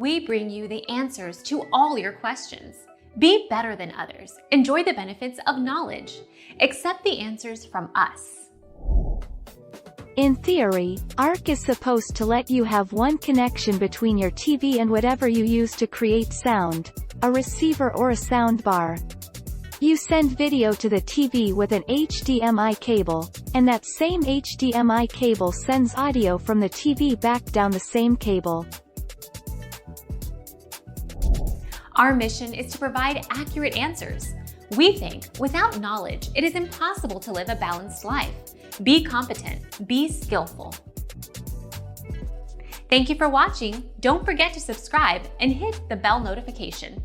We bring you the answers to all your questions. Be better than others. Enjoy the benefits of knowledge. Accept the answers from us. In theory, ARC is supposed to let you have one connection between your TV and whatever you use to create sound, a receiver or a soundbar. You send video to the TV with an HDMI cable, and that same HDMI cable sends audio from the TV back down the same cable. Our mission is to provide accurate answers. We think without knowledge, it is impossible to live a balanced life. Be competent, be skillful. Thank you for watching. Don't forget to subscribe and hit the bell notification.